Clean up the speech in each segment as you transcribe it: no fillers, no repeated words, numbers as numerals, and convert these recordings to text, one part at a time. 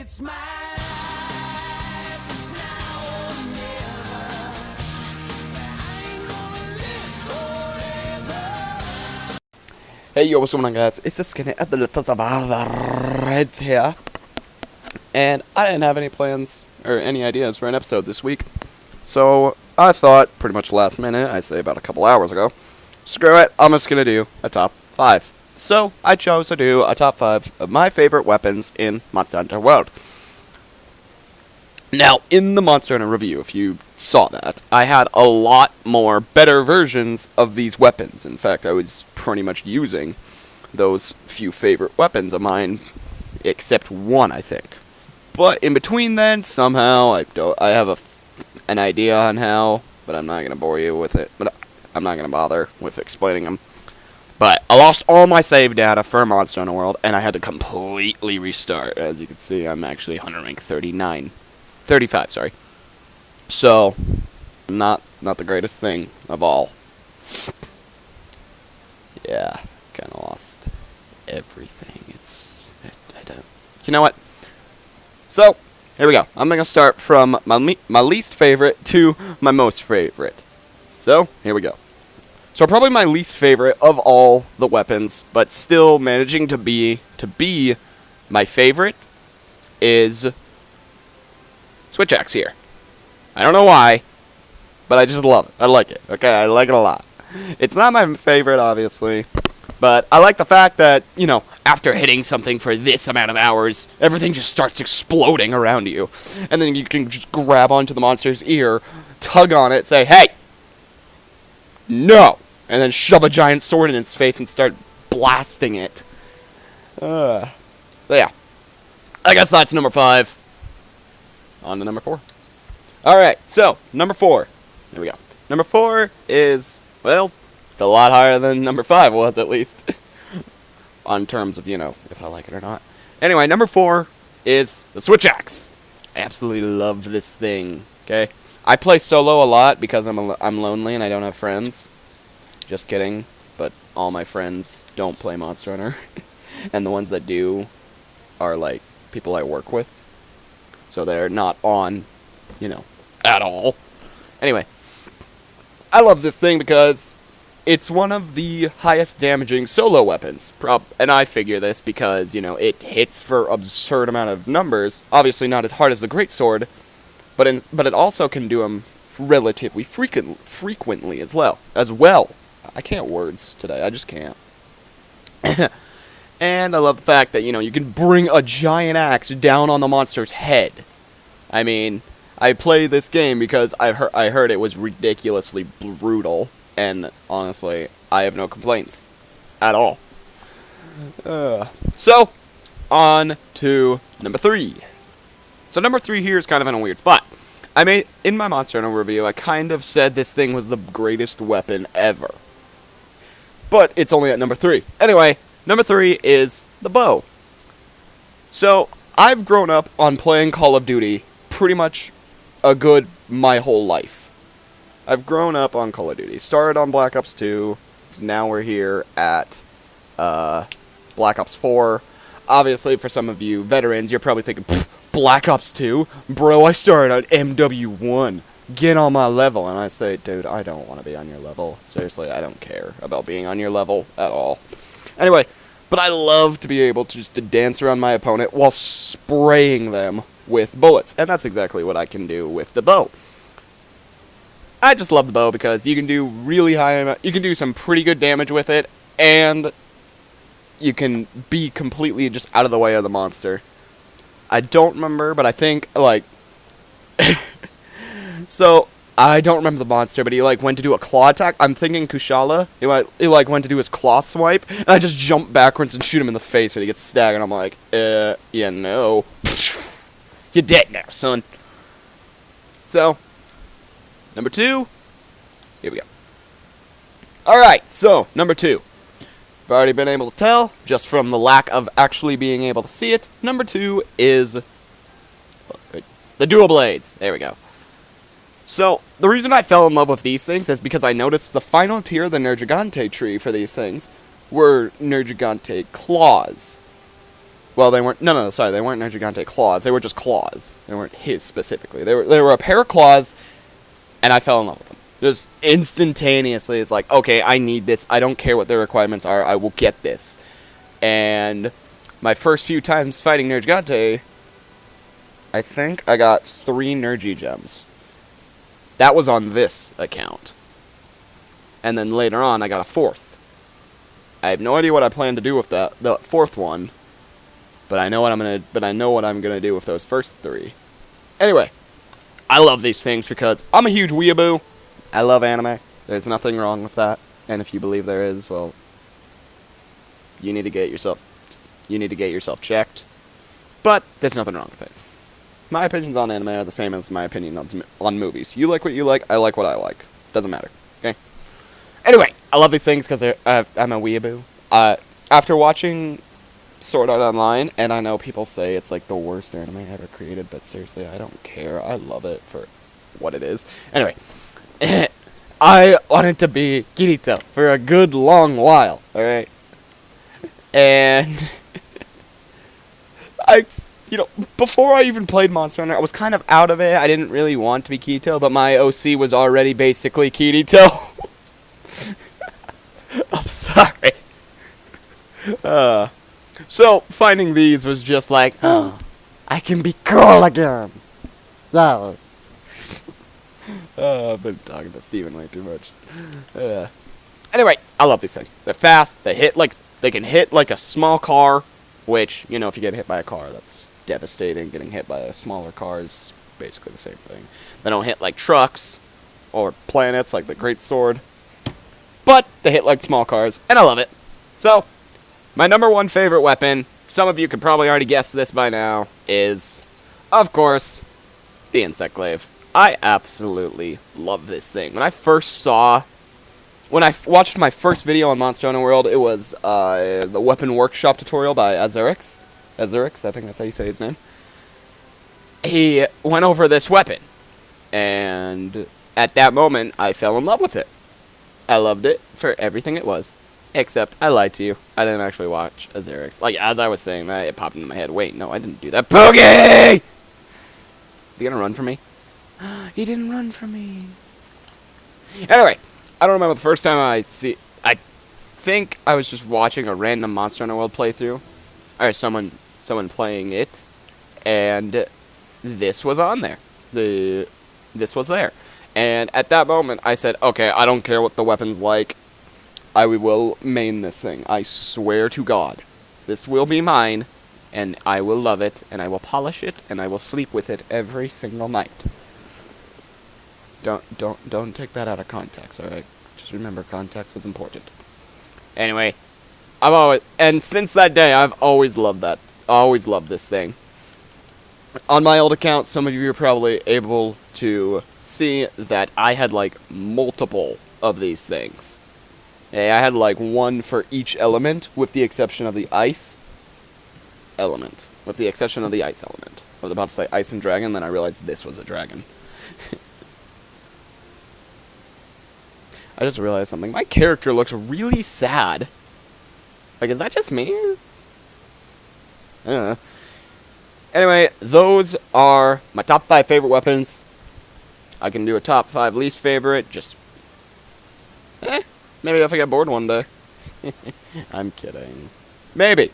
It's my life, it's now or never. I ain't gonna live forever. Hey yo, what's going on guys? It's just Skinny at the Little Reds here. And I didn't have any plans or any ideas for an episode this week. So I thought, pretty much last minute, I'd say about a couple hours ago, screw it, I'm just gonna do a top 5. So I chose to do a top 5 of my favorite weapons in Monster Hunter World. Now, in the Monster Hunter review, if you saw that, I had a lot more better versions of these weapons. In fact, I was pretty much using those few favorite weapons of mine, except one, I think. But in between then, somehow, I have an idea on how, but I'm not going to bore you with it. But I'm not going to bother with explaining them. But I lost all my save data for Monster Hunter World, and I had to completely restart. As you can see, I'm actually Hunter rank 35, sorry. So, not the greatest thing of all. Yeah, kind of lost everything. I don't. You know what? So, here we go. I'm going to start from my least favorite to my most favorite. So, here we go. So, probably my least favorite of all the weapons, but still managing to be my favorite, is Switch Axe here. I don't know why, but I just love it. I like it. Okay, I like it a lot. It's not my favorite, obviously, but I like the fact that, you know, after hitting something for this amount of hours, everything just starts exploding around you. And then you can just grab onto the monster's ear, tug on it, say, hey! No! And then shove a giant sword in its face and start blasting it. So yeah. I guess that's number 5. On to number 4. Alright, so, number 4. Here we go. Number 4 is, well, it's a lot higher than number 5 was, at least. On terms of, you know, if I like it or not. Anyway, number 4 is the Switch Axe. I absolutely love this thing, okay? I play solo a lot because I'm lonely and I don't have friends. Just kidding, but all my friends don't play Monster Hunter. And the ones that do are, like, people I work with. So they're not on, you know, at all. Anyway, I love this thing because it's one of the highest damaging solo weapons. And I figure this because, you know, it hits for absurd amount of numbers. Obviously not as hard as the Greatsword, but it also can do them relatively frequently as well. I can't words today. I just can't. And I love the fact that, you know, you can bring a giant axe down on the monster's head. I mean, I play this game because I heard it was ridiculously brutal. And honestly, I have no complaints. At all. So, on to number 3. So number 3 here is kind of in a weird spot. In my Monster Hunter review, I kind of said this thing was the greatest weapon ever. But it's only at number 3. Anyway, number 3 is the bow. So, I've grown up on playing Call of Duty pretty much my whole life. I've grown up on Call of Duty. Started on Black Ops 2. Now we're here at Black Ops 4. Obviously, for some of you veterans, you're probably thinking, Black Ops 2? Bro, I started on MW1. Get on my level. And I say, dude, I don't want to be on your level. Seriously, I don't care about being on your level at all. Anyway, but I love to be able to just dance around my opponent while spraying them with bullets. And that's exactly what I can do with the bow. I just love the bow because you can do you can do some pretty good damage with it, and you can be completely just out of the way of the monster. I don't remember, but I think, like... So, I don't remember the monster, but he, like, went to do a claw attack. I'm thinking Kushala. He went to do his claw swipe, and I just jump backwards and shoot him in the face, and he gets staggered, and I'm like, yeah, no. You're dead now, son. So, number 2, here we go. Alright, so, number 2. I've already been able to tell, just from the lack of actually being able to see it. Number 2 is the dual blades. There we go. So, the reason I fell in love with these things is because I noticed the final tier of the Nergigante tree for these things were Nergigante claws. Well, they weren't. No, sorry, they weren't Nergigante claws. They were just claws. They weren't his specifically. They were a pair of claws, and I fell in love with them. Just instantaneously, it's like, okay, I need this. I don't care what their requirements are. I will get this. And my first few times fighting Nergigante, I think I got 3 Nergy gems. That was on this account. And then later on, I got a 4th. I have no idea what I plan to do with the 4th one. But I know what I'm gonna do with those first 3. Anyway, I love these things because I'm a huge weeaboo. I love anime. There's nothing wrong with that. And if you believe there is, well, you need to get yourself checked. But there's nothing wrong with it. My opinions on anime are the same as my opinion on movies. You like what you like. I like what I like. Doesn't matter. Okay. Anyway, I love these things because I'm a weeaboo. After watching Sword Art Online, and I know people say it's like the worst anime ever created, but seriously, I don't care. I love it for what it is. Anyway, I wanted to be Kirito for a good long while, alright? And before I even played Monster Hunter, I was kind of out of it. I didn't really want to be Kirito, but my OC was already basically Kirito. I'm sorry. So, finding these was just like, oh, I can be cool again. Yeah. I've been talking to Steven way too much. Anyway, I love these things. They're fast, they can hit like a small car, which, if you get hit by a car, that's devastating. Getting hit by a smaller car is basically the same thing. They don't hit like trucks or planets like the Great Sword, but they hit like small cars, and I love it. So, my number 1 favorite weapon, some of you could probably already guess this by now, is, of course, the Insect Glaive. I absolutely love this thing. When I watched my first video on Monster Hunter World, it was the Weapon Workshop tutorial by Azurix. Azurix, I think that's how you say his name. He went over this weapon, and at that moment, I fell in love with it. I loved it for everything it was. Except, I lied to you. I didn't actually watch Azurix. Like, as I was saying that, it popped into my head. Wait, no, I didn't do that. Poogie! Is he gonna run from me? He didn't run from me. Anyway, I don't remember the first time I think I was just watching a random Monster Hunter World playthrough. Or someone playing it. And this was on there. This was there. And at that moment, I said, okay, I don't care what the weapon's like. I will main this thing. I swear to God. This will be mine, and I will love it, and I will polish it, and I will sleep with it every single night. Don't take that out of context, alright? Just remember, context is important. Anyway, and since that day, I've always loved that. Always loved this thing. On my old account, some of you are probably able to see that I had, like, multiple of these things. Yeah, I had like 1 for each element, with the exception of the ice element. I was about to say ice and dragon, then I realized this was a dragon. I just realized something. My character looks really sad. Like, is that just me? Anyway, those are my top 5 favorite weapons. I can do a top 5 least favorite, just... maybe if I get bored one day. I'm kidding. Maybe.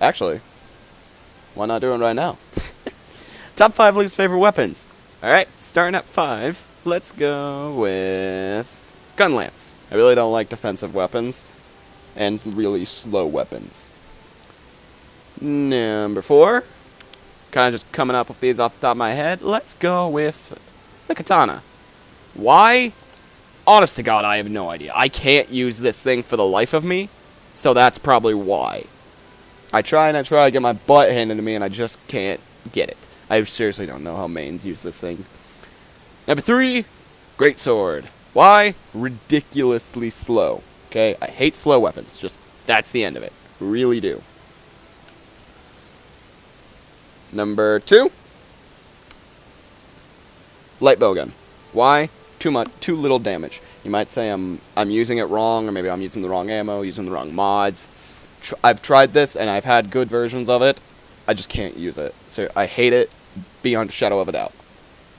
Actually, why not do it right now? Top 5 least favorite weapons. Alright, starting at 5, let's go with Gunlance. I really don't like defensive weapons and really slow weapons. Number 4, kind of just coming up with these off the top of my head, let's go with the Katana. Why? Honest to God, I have no idea. I can't use this thing for the life of me, so that's probably why. I try to get my butt handed to me, and I just can't get it. I seriously don't know how mains use this thing. Number 3, Great Sword. Why? Ridiculously slow. Okay? I hate slow weapons. Just, that's the end of it. Really do. Number 2, Light Bowgun. Why? Too little damage. You might say I'm using it wrong, or maybe I'm using the wrong ammo, using the wrong mods. I've tried this, and I've had good versions of it. I just can't use it. So I hate it beyond a shadow of a doubt.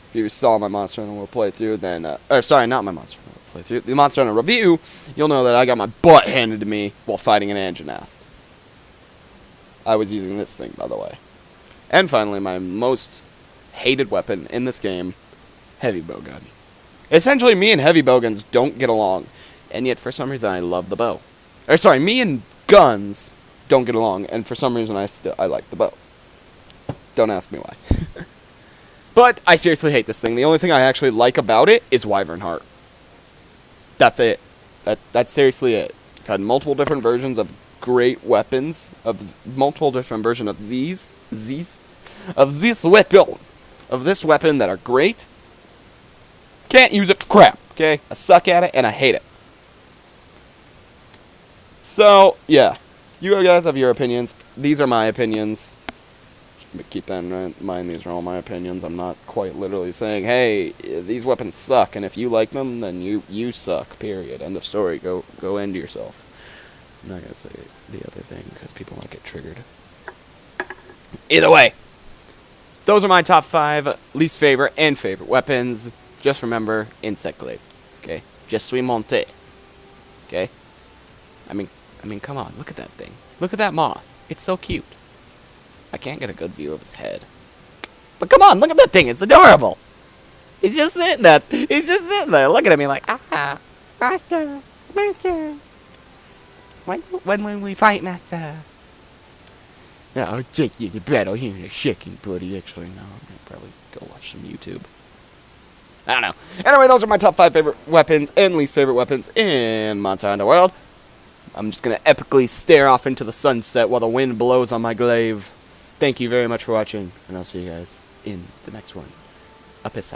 If you saw my Monster Hunter World playthrough, then... or, sorry, not my Monster Hunter World playthrough. The Monster Hunter review, you'll know that I got my butt handed to me while fighting an Anjanath. I was using this thing, by the way. And finally, my most hated weapon in this game, Heavy Bowgun. Essentially, me and Heavy Bowguns don't get along, and yet for some reason I love the bow. Or, sorry, me and guns don't get along, and for some reason I like the bow. Don't ask me why. But I seriously hate this thing. The only thing I actually like about it is Wyvern Heart. That's it. That's seriously it. I've had multiple different versions of great weapons, of multiple different versions of of this weapon that are great. Can't use it for crap, okay? I suck at it and I hate it. So, yeah. You guys have your opinions. These are my opinions. But keep that in mind, these are all my opinions. I'm not quite literally saying, hey, these weapons suck, and if you like them, then you suck, period. End of story. Go end yourself. I'm not going to say the other thing, because people might get triggered. Either way, those are my top 5 least favorite and favorite weapons. Just remember, Insect Glaive. Okay? Je suis monté. Okay? I mean, come on, look at that thing. Look at that moth. It's so cute. I can't get a good view of his head. But come on, look at that thing. It's adorable. He's just sitting there. He's just sitting there looking at me like, master. When will we fight, master? Yeah, I'll take you to battle here in a second, buddy. Actually, no, I'm going to probably go watch some YouTube. I don't know. Anyway, those are my top 5 favorite weapons and least favorite weapons in Monster Hunter World. I'm just going to epically stare off into the sunset while the wind blows on my glaive. Thank you very much for watching, and I'll see you guys in the next one. A peace out.